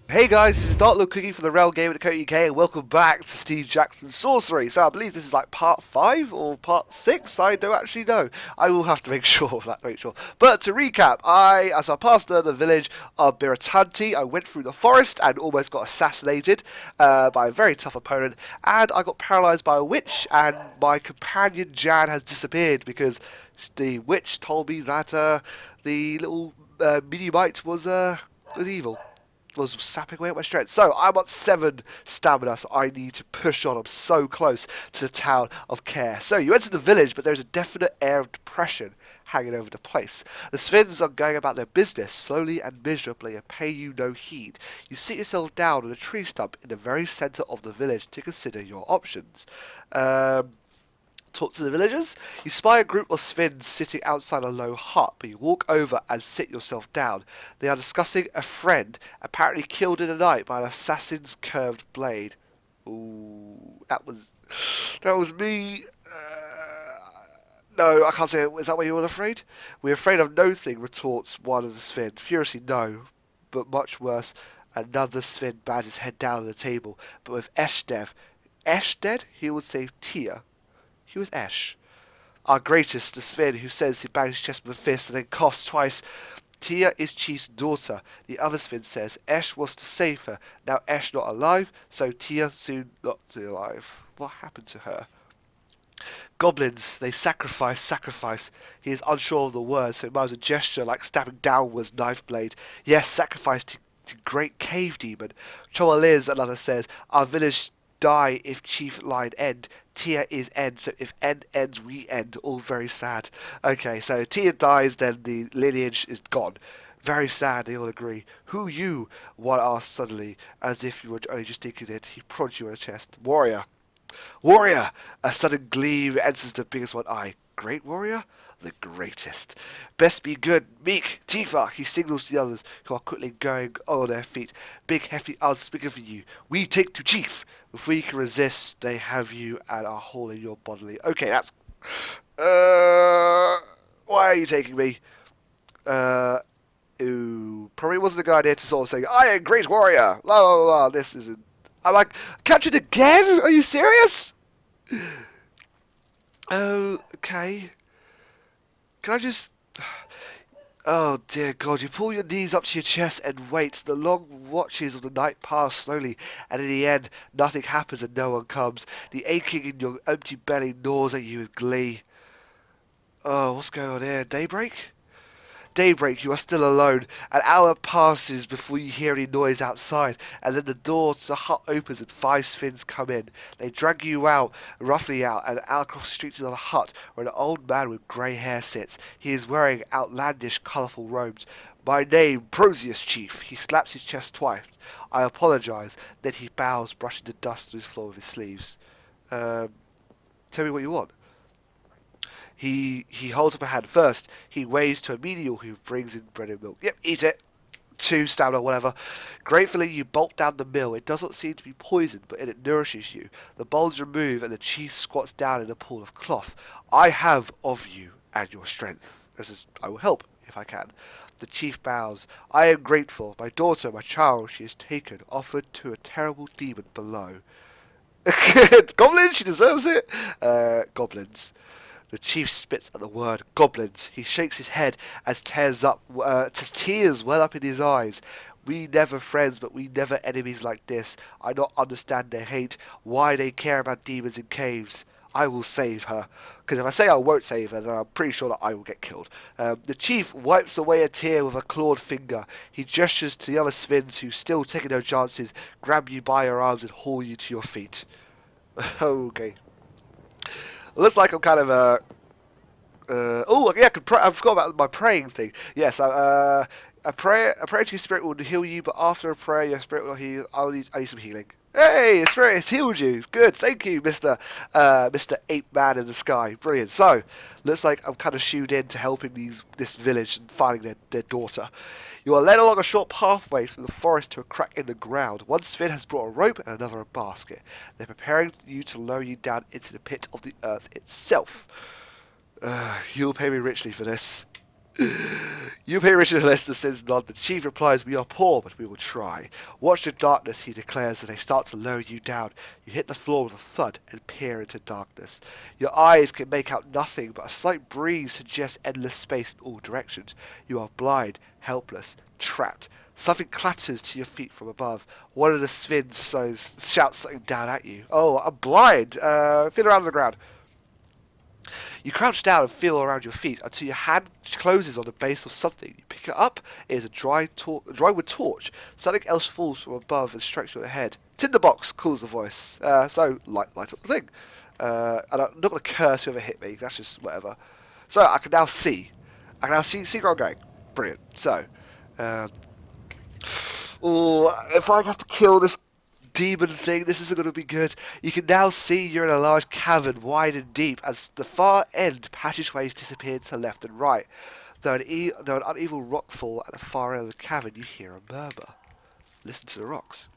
Hey guys, this is DarkLordCookie from the Realm Game at UK, and welcome back to Steve Jackson's Sorcery. So I believe this is like part 5 or part 6. I don't actually know. I will have to make sure of that. Make sure. But to recap, as I passed the village of Shamutanti, I went through the forest and almost got assassinated by a very tough opponent, and I got paralysed by a witch, and my companion Jan has disappeared because the witch told me that the little mini-bite was evil, was sapping away at my strength. So I'm on 7 stamina, so I need to push on. I'm so close to the town of Kharé. So you enter the village, but there's a definite air of depression hanging over the place. The Svins are going about their business slowly and miserably and pay you no heed. You sit yourself down on a tree stump in the very centre of the village to consider your options. Talk to the villagers. You spy a group of Svins sitting outside a low hut, but you walk over and sit yourself down. They are discussing a friend apparently killed in the night by an assassin's curved blade. Ooh, that was me. No, I can't say it. Is that why you're all afraid? We're afraid of no thing, retorts one of the Sven. Furiously, no. But much worse, another Sven bows his head down on the table, but with Esh dead, he would say Tia. He was Esh. Our greatest, the Sven, who says he bangs his chest with a fist and then coughs twice. Tia is Chief's daughter. The other Sven says Esh was to save her. Now Esh not alive, so Tia soon not alive. What happened to her? Goblins, they sacrifice. He is unsure of the word, so it might a gesture like stabbing downwards knife blade. Yes, sacrifice to great cave demon. Trouble is, another says, our village die if chief line end. Tia is end, so if end ends, we end. All very sad. Okay, so Tia dies, then the lineage is gone. Very sad, they all agree. Who you? One asked suddenly, as if you were only just thinking it. He prods you on the chest. Warrior. Warrior! A sudden gleam enters the biggest one eye. Great warrior? The greatest. Best be good. Meek, Tifa, he signals to the others, who are quickly going on their feet. Big, hefty odds speaking for you. We take to chief. If we can resist, they have you and are hauling your bodily. Okay, that's... Why are you taking me? Ooh, probably wasn't a good idea to sort of say, I am great warrior. La la la. This isn't... I'm like, captured again? Are you serious? Oh, okay. Can I just... Oh dear God, you pull your knees up to your chest and wait. The long watches of the night pass slowly, and in the end, nothing happens and no one comes. The aching in your empty belly gnaws at you with glee. Oh, what's going on here? Daybreak? Daybreak, you are still alone. An hour passes before you hear any noise outside, and then the door to the hut opens and 5 Svins come in. They drag you out, roughly out, and out across the street to the hut, where an old man with grey hair sits. He is wearing outlandish, colourful robes. My name, Proteus, Chief. He slaps his chest twice. I apologise. Then he bows, brushing the dust from his floor with his sleeves. Tell me what you want. He holds up a hand first. He waves to a menial who brings in bread and milk. Yep, eat it. 2 stamina, whatever. Gratefully, you bolt down the mill. It doesn't seem to be poisoned, but it nourishes you. The bowls remove, and the chief squats down in a pool of cloth. I have of you and your strength. I will help if I can. The chief bows. I am grateful. My daughter, my child, she is taken, offered to a terrible demon below. Goblins, she deserves it. Goblins. The chief spits at the word goblins. He shakes his head as tears well up in his eyes. We never friends, but we never enemies like this. I not understand their hate, why they care about demons in caves. I will save her. Because if I say I won't save her, then I'm pretty sure that I will get killed. The chief wipes away a tear with a clawed finger. He gestures to the other Svins who, still taking no chances, grab you by your arms and haul you to your feet. Okay. Looks like I'm kind of oh yeah, I forgot about my praying thing. Yes, a prayer to your spirit will heal you, but after a prayer, your spirit will heal. I need some healing. Hey, your spirit has healed you. Good, thank you, Mister Ape Man in the Sky. Brilliant. So, looks like I'm kind of shooed in to helping this village and finding their daughter. You are led along a short pathway through the forest to a crack in the ground. One Sven has brought a rope and another a basket. They're preparing you to lower you down into the pit of the earth itself. You'll pay me richly for this. You hear Richard Lister says nod. The chief replies, "We are poor, but we will try." Watch the darkness, he declares, as they start to lower you down. You hit the floor with a thud and peer into darkness. Your eyes can make out nothing, but a slight breeze suggests endless space in all directions. You are blind, helpless, trapped. Something clatters to your feet from above. One of the Sphinx shouts something down at you. "Oh, I'm blind. Feel around on the ground." You crouch down and feel around your feet until your hand closes on the base of something. You pick it up. It is a dry wood torch. Something else falls from above and strikes you on the head. "Tinderbox," calls the voice. So light up the thing. And I'm not going to curse whoever hit me. That's just whatever. So I can now see. I can now see where I'm going. Brilliant. So, if I have to kill this demon thing, this isn't going to be good. You can now see you're in a large cavern, wide and deep, as the far end passageways disappear to left and right. Though an uneven rockfall at the far end of the cavern, you hear a murmur. Listen to the rocks.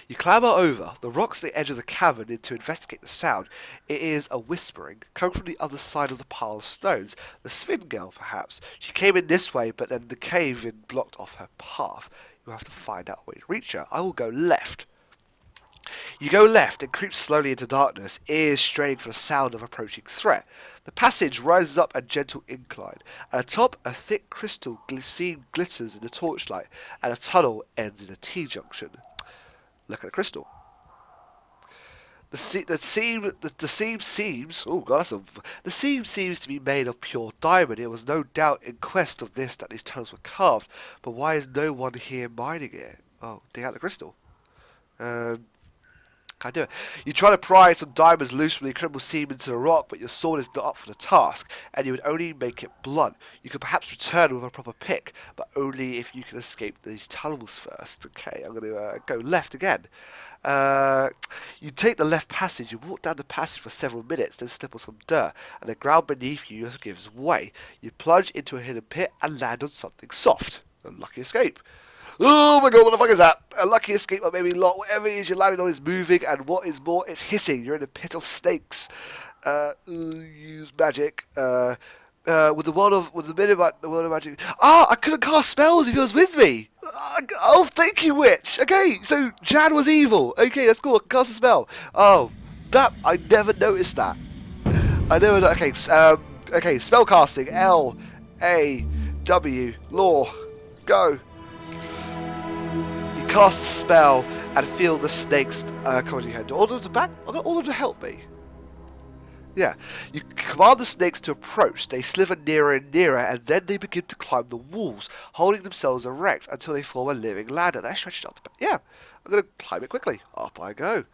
You clamber over the rocks at the edge of the cavern to investigate the sound. It is a whispering, coming from the other side of the pile of stones. The Sphin Girl, perhaps. She came in this way, but then the cave-in blocked off her path. You'll have to find out a way to reach her. I will go left. You go left and creep slowly into darkness, ears straining for the sound of approaching threat. The passage rises up a gentle incline. At the top, a thick crystal seam glitters in the torchlight, and a tunnel ends in a T-junction. Look at the crystal. The seam seems. Oh god, the seam seems to be made of pure diamond. It was no doubt in quest of this that these tunnels were carved. But why is no one here mining it? Oh, dig out the crystal. Can I do it? You try to pry some diamonds loose from the incredible seam into the rock, but your sword is not up for the task, and you would only make it blunt. You could perhaps return with a proper pick, but only if you can escape these tunnels first. Okay, I'm going to go left again. You take the left passage, you walk down the passage for several minutes, then step on some dirt, and the ground beneath you gives way. You plunge into a hidden pit and land on something soft. A lucky escape. Oh my god, what the fuck is that? A lucky escape, or maybe not. Whatever it is you're landing on is moving, and what is more, it's hissing. You're in a pit of snakes. Use magic. With the world of magic. I couldn't cast spells if he was with me. Oh, thank you, witch. Okay, so Jan was evil. Okay, that's cool. I can cast a spell. Oh, I never noticed that. I never. Okay, okay. Spell casting. L-A-W. Law. Go. You cast a spell and feel the snakes come on your head. Order them back. I got all of them to help me. Yeah, you command the snakes to approach. They slither nearer and nearer, and then they begin to climb the walls, holding themselves erect until they form a living ladder. That stretches out the back. Yeah, I'm going to climb it quickly. Up I go.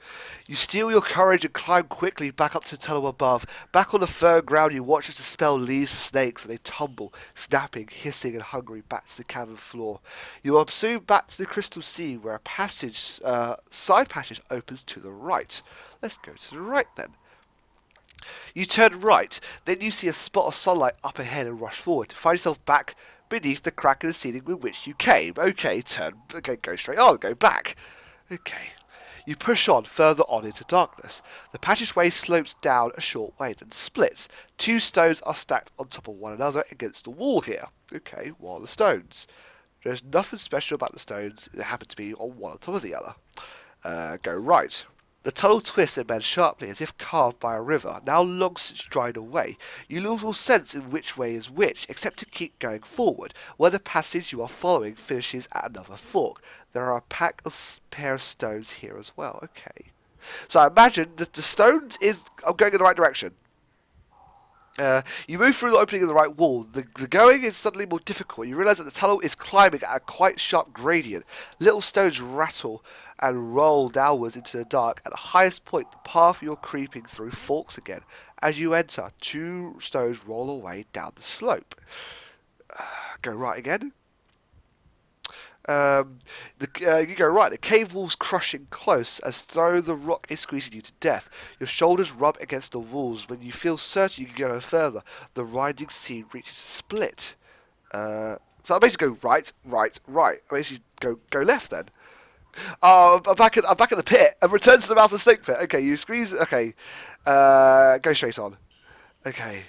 You steel your courage and climb quickly back up to the tunnel above. Back on the firm ground, you watch as the spell leaves the snakes, and they tumble, snapping, hissing, and hungry back to the cavern floor. You are soon back to the crystal sea, where a passage, side passage opens to the right. Let's go to the right then. You turn right, then you see a spot of sunlight up ahead and rush forward to find yourself back beneath the crack in the ceiling with which you came. Okay, go straight on, go back. Okay. You push on, further on into darkness. The passageway slopes down a short way, then splits. Two stones are stacked on top of one another against the wall here. Okay, what are the stones? There's nothing special about the stones. They happen to be on one on top of the other. Go right. The tunnel twists and bends sharply as if carved by a river, now long since dried away. You lose all sense in which way is which, except to keep going forward, where the passage you are following finishes at another fork. There are a pair of stones here as well. Okay. So I imagine that the stones I'm going in the right direction. You move through the opening of the right wall. The going is suddenly more difficult. You realise that the tunnel is climbing at a quite sharp gradient. Little stones rattle and roll downwards into the dark. At the highest point, the path you're creeping through forks again. As you enter, two stones roll away down the slope. Go right again. You go right. The cave wall's crushing close, as though the rock is squeezing you to death. Your shoulders rub against the walls. When you feel certain you can go no further, the winding seam reaches a split. So I basically go right. I basically go left then. Oh, I'm back at the pit. And return to the mouth of the snake pit. Okay, you squeeze. Okay, go straight on. Okay.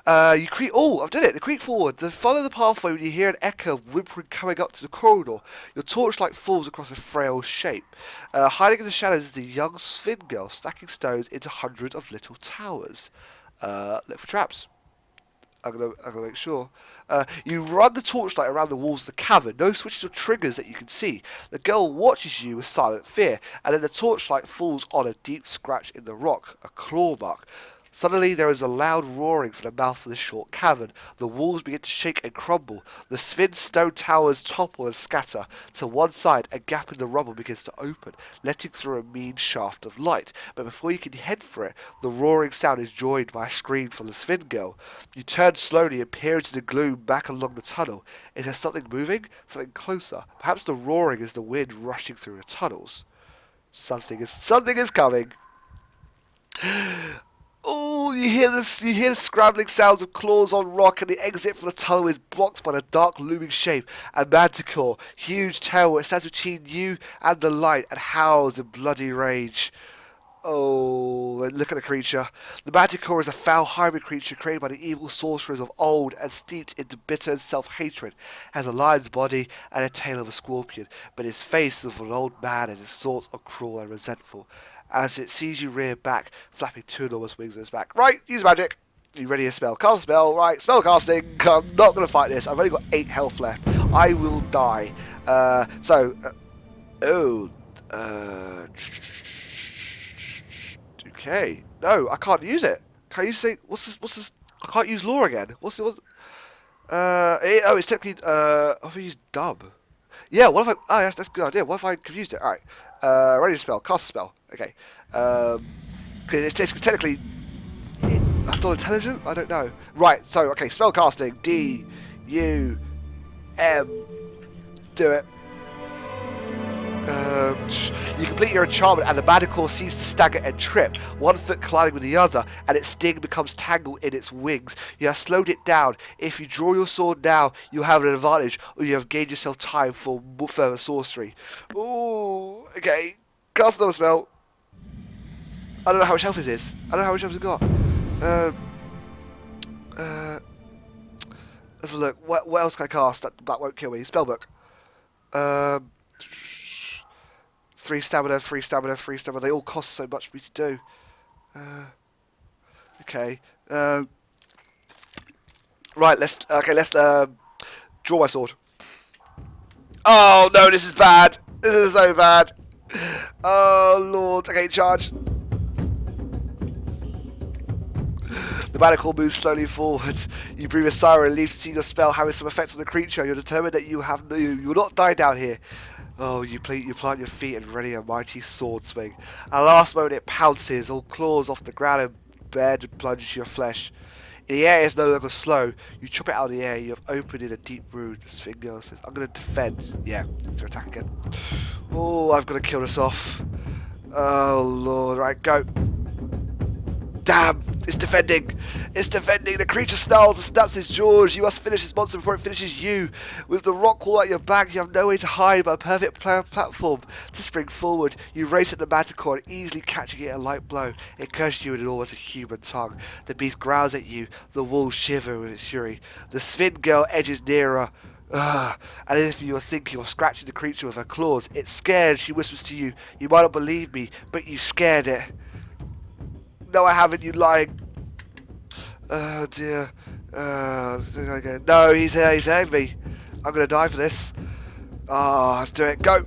You creep. Oh, I've done it. The creep forward. Then follow the pathway when you hear an echo of whimpering coming up to the corridor. Your torchlight falls across a frail shape. Hiding in the shadows is the young Sphin girl, stacking stones into hundreds of little towers. Look for traps. I'm gonna make sure. You run the torchlight around the walls of the cavern. No switches or triggers that you can see. The girl watches you with silent fear, and then the torchlight falls on a deep scratch in the rock, a claw mark. Suddenly there is a loud roaring from the mouth of the short cavern. The walls begin to shake and crumble. The Sphin stone towers topple and scatter. To one side, a gap in the rubble begins to open, letting through a mean shaft of light. But before you can head for it, the roaring sound is joined by a scream from the Sphin girl. You turn slowly and peer into the gloom back along the tunnel. Is there something moving? Something closer? Perhaps the roaring is the wind rushing through the tunnels. Something is coming. Oh, you hear the scrambling sounds of claws on rock, and the exit from the tunnel is blocked by the dark looming shape. A manticore, huge tail, it stands between you and the light and howls in bloody rage. Oh, and look at the creature. The manticore is a foul hybrid creature created by the evil sorcerers of old and steeped into bitter and self-hatred. It has a lion's body and a tail of a scorpion, but its face is of an old man and his thoughts are cruel and resentful. As it sees you rear back, flapping two enormous wings on its back. Right, use magic. Are you ready to spell? Cast a spell. Right, spell casting. I'm not going to fight this. I've only got 8 health left. I will die. Okay. No, I can't use it. Can you say what's this? I can't use law again. It's technically I've used dub. Yeah, what if I that's a good idea. What if I confused it? Alright. Ready to spell. Cast a spell. Okay. Because it's technically I thought intelligent? I don't know. Right, so okay, spell casting. D U M do it. You complete your enchantment and the manticore seems to stagger and trip, one foot colliding with the other, and its sting becomes tangled in its wings. You have slowed it down. If you draw your sword now, you have an advantage, or you have gained yourself time for further sorcery. Ooh, okay. Cast another spell. I don't know how much health it is. I don't know how much health it's got. Let's have a look. What else can I cast that won't kill me? Spellbook. 3 stamina, 3 stamina, 3 stamina. They all cost so much for me to do. Okay. Right, let's draw my sword. Oh no, this is bad. This is so bad. Oh lord. Okay, charge. The manticore moves slowly forward. You breathe a sigh of relief to see your spell having some effect on the creature. You're determined that you will not die down here. Oh, you plant your feet and ready a mighty sword swing. At the last moment it pounces, all claws off the ground and bared to plunge into your flesh. In the air it's no longer slow. You chop it out of the air, you have opened in a deep wound. This finger says, I'm going to defend. Yeah, let's attack again. Oh, I've got to kill this off. Oh lord, right, go. Damn, it's defending. It's defending. The creature snarls and snaps its jaws. You must finish this monster before it finishes you. With the rock wall at your back, you have no way to hide but a perfect platform to spring forward. You race at the manticore and easily catching it a light blow. It curses you in an almost a human tongue. The beast growls at you. The walls shiver with its fury. The Sphin girl edges nearer. And if you are thinking of scratching the creature with her claws, it's scared. She whispers to you, you might not believe me, but you scared it. No, I haven't, you lying. Oh dear. No, he's hitting me. I'm gonna die for this. Oh, let's do it. Go.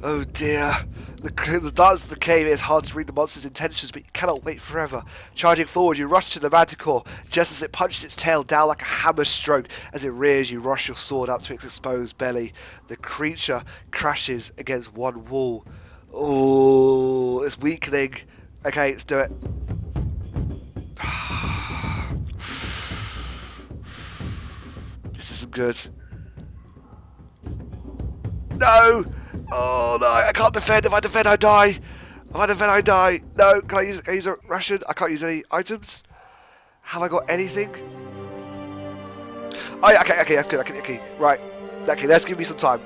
Oh dear. The darkness of the cave is hard to read the monster's intentions, but you cannot wait forever. Charging forward, you rush to the manticore. Just as it punches its tail down like a hammer stroke, as it rears, you rush your sword up to its exposed belly. The creature crashes against one wall. Oh, it's weakening. Okay, let's do it. This isn't good. No! Oh no, I can't defend. If I defend, I die. If I defend, I die. No, can I use a ration? I can't use any items. Have I got anything? Oh yeah, okay, that's good. Okay, right. Okay, let's give me some time.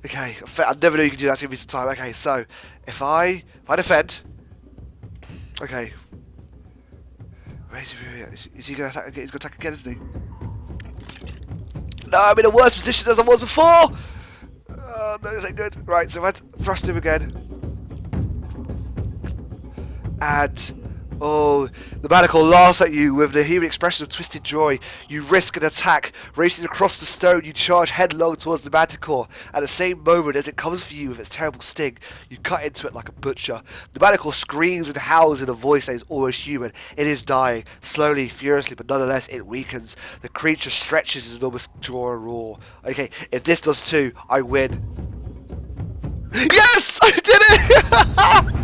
Okay, I never knew you could do that. Give me some time. Okay, so if I defend, okay, is he gonna attack? He's gonna attack again, isn't he? No, I'm in a worse position as I was before. Oh, no, this ain't good. Right, so I thrust him again. And oh, the Manacle laughs at you with the human expression of twisted joy. You risk an attack. Racing across the stone, you charge headlong towards the Manticore. At the same moment as it comes for you with its terrible sting, you cut into it like a butcher. The Manacle screams and howls in a voice that is almost human. It is dying, slowly, furiously, but nonetheless it weakens. The creature stretches its enormous jaw and roar. Okay, if this does too, I win. Yes! I did it!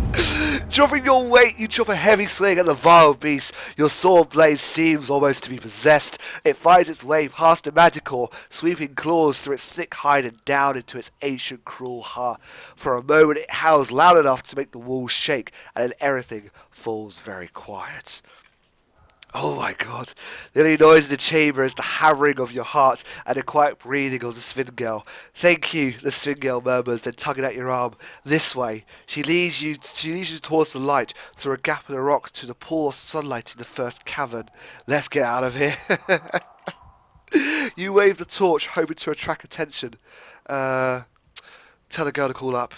Dropping your weight, you chop a heavy swing at the vile beast. Your sword blade seems almost to be possessed. It finds its way past the Manticore, sweeping claws through its thick hide and down into its ancient cruel heart. For a moment it howls loud enough to make the walls shake, and then everything falls very quiet. Oh my god. The only noise in the chamber is the hammering of your heart and the quiet breathing of the Svingale. Thank you, the Svingale murmurs, then tugging at your arm. This way. She leads you towards the light, through a gap in the rock to the pool of sunlight in the first cavern. Let's get out of here. You wave the torch, hoping to attract attention. Tell the girl to call up.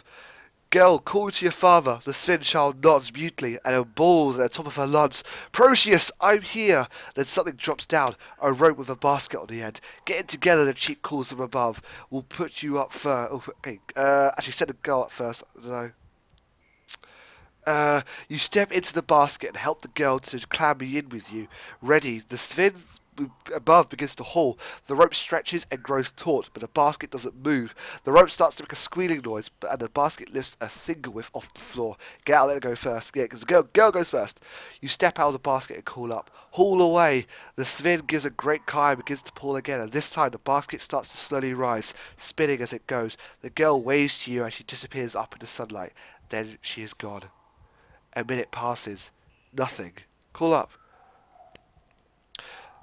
Girl, call to your father. The Sven child nods mutely and her balls at the top of her lungs. Proteus, I'm here. Then something drops down, a rope with a basket on the end. Getting together, the cheek calls from above. We'll put you up first. Oh, okay, actually, send the girl up first. I don't know. You step into the basket and help the girl to clamber in with you. Ready, the Sven above begins to haul. The rope stretches and grows taut, but the basket doesn't move. The rope starts to make a squealing noise, and the basket lifts a finger width off the floor. Get out, let her go first. Yeah, because the girl goes first. You step out of the basket and call up. Haul away. The Sven gives a great cry and begins to pull again, and this time the basket starts to slowly rise, spinning as it goes. The girl waves to you as she disappears up in the sunlight. Then she is gone. A minute passes. Nothing. Call up.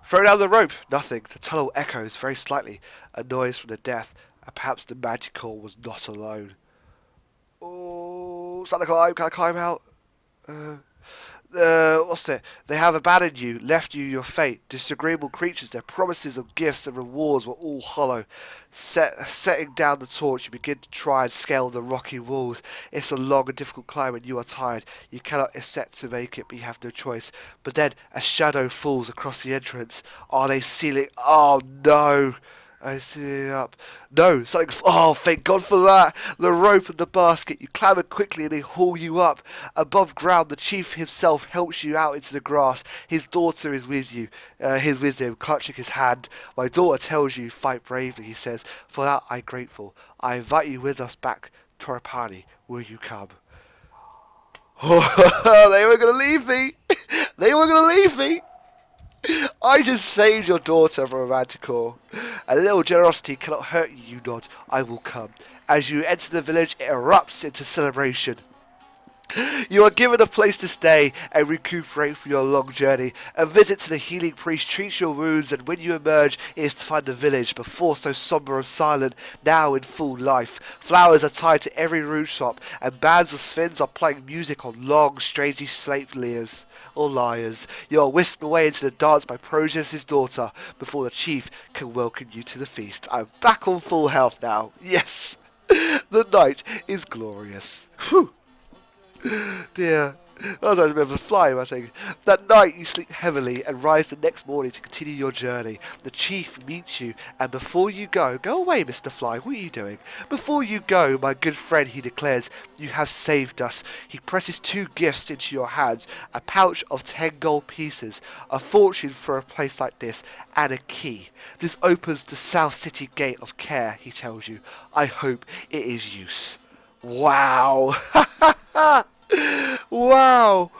Throw down the rope. Nothing. The tunnel echoes very slightly. A noise from the death. And perhaps the Manticore was not alone. Oh, start to climb. Can I climb out? What's it? They have abandoned you, left you your fate. Disagreeable creatures, their promises of gifts and rewards were all hollow. Setting down the torch, you begin to try and scale the rocky walls. It's a long and difficult climb and you are tired. You cannot expect to make it, but you have no choice. But then a shadow falls across the entrance. Are they sealing? Oh no! I see it up. No, something. Oh, thank God for that. The rope and the basket. You clamber quickly and they haul you up. Above ground, the chief himself helps you out into the grass. His daughter is with you. He's with him, clutching his hand. My daughter tells you, fight bravely, he says. For that I'm grateful. I invite you with us back to Torapani. Will you come? Oh, they were going to leave me. They were going to leave me. I just saved your daughter from a Manticore. A little generosity cannot hurt you, you nod. I will come. As you enter the village, it erupts into celebration. You are given a place to stay and recuperate from your long journey. A visit to the healing priest treats your wounds, and when you emerge, it is to find the village, before so sombre and silent, now in full life. Flowers are tied to every rooftop, and bands of Svens are playing music on long, strangely slate lyres. You are whisked away into the dance by Proteus' daughter, before the chief can welcome you to the feast. I'm back on full health now. Yes! The night is glorious. Whew! Dear. That was a bit of a fly, I think. That night you sleep heavily and rise the next morning to continue your journey. The chief meets you, and before you go away, Mr. Fly, what are you doing? Before you go, my good friend, he declares, you have saved us. He presses 2 gifts into your hands, a pouch of 10 gold pieces, a fortune for a place like this, and a key. This opens the South City Gate of Kharé, he tells you. I hope it is use. Wow! Wow!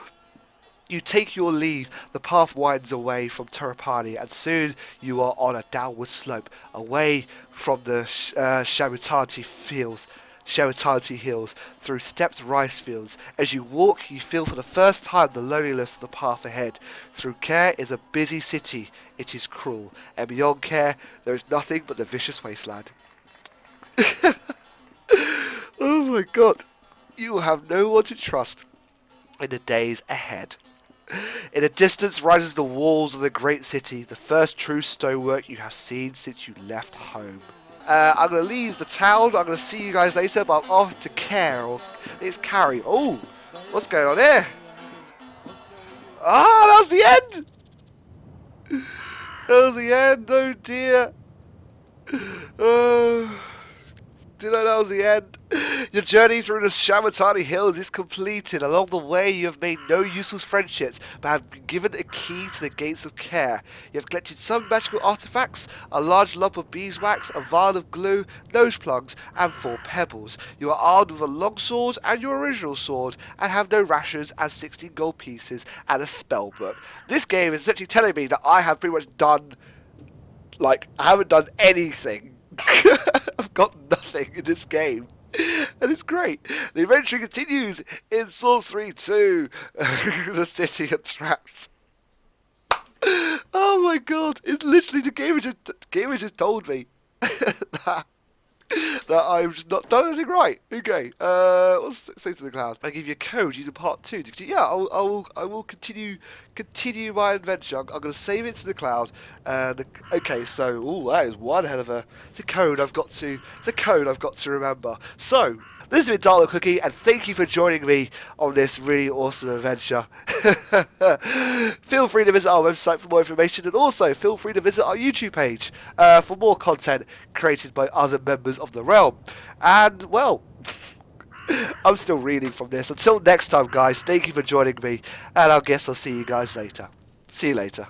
You take your leave. The path winds away from Torapani, and soon you are on a downward slope, away from the Shamutanti Hills, through stepped rice fields. As you walk, you feel for the first time the loneliness of the path ahead. Through Kharé is a busy city. It is cruel, and beyond Kharé there is nothing but the vicious wasteland. Oh my god. You will have no one to trust in the days ahead. In the distance rises the walls of the great city, the first true stonework you have seen since you left home. I'm going to leave the town. I'm going to see you guys later, but I'm off to Kharé. It's Kharé. Oh, what's going on here? Ah, that was the end. That was the end. Oh dear. Did I know that was the end? Your journey through the Shamutanti Hills is completed. Along the way, you have made no useful friendships, but have been given a key to the gates of Kharé. You have collected some magical artifacts, a large lump of beeswax, a vial of glue, nose plugs, and 4 pebbles. You are armed with a long sword and your original sword, and have no rations and 16 gold pieces and a spell book. This game is essentially telling me that I have pretty much done, I haven't done anything. I've got nothing in this game. And it's great. The adventure continues in Sorcery 2. The City of Traps. Oh my god. It's literally the game has just told me that I've just not done anything right. Okay. What's it say to the cloud? I give you a code using part 2. Yeah, I will continue my adventure. I'm going to save it to the cloud. Okay, so that is one hell of a. It's a code I've got to remember. So this has been DarkLordCookie, and thank you for joining me on this really awesome adventure. Feel free to visit our website for more information, and also feel free to visit our YouTube page for more content created by other members of the realm. And, well, I'm still reading from this. Until next time, guys, thank you for joining me, and I guess I'll see you guys later. See you later.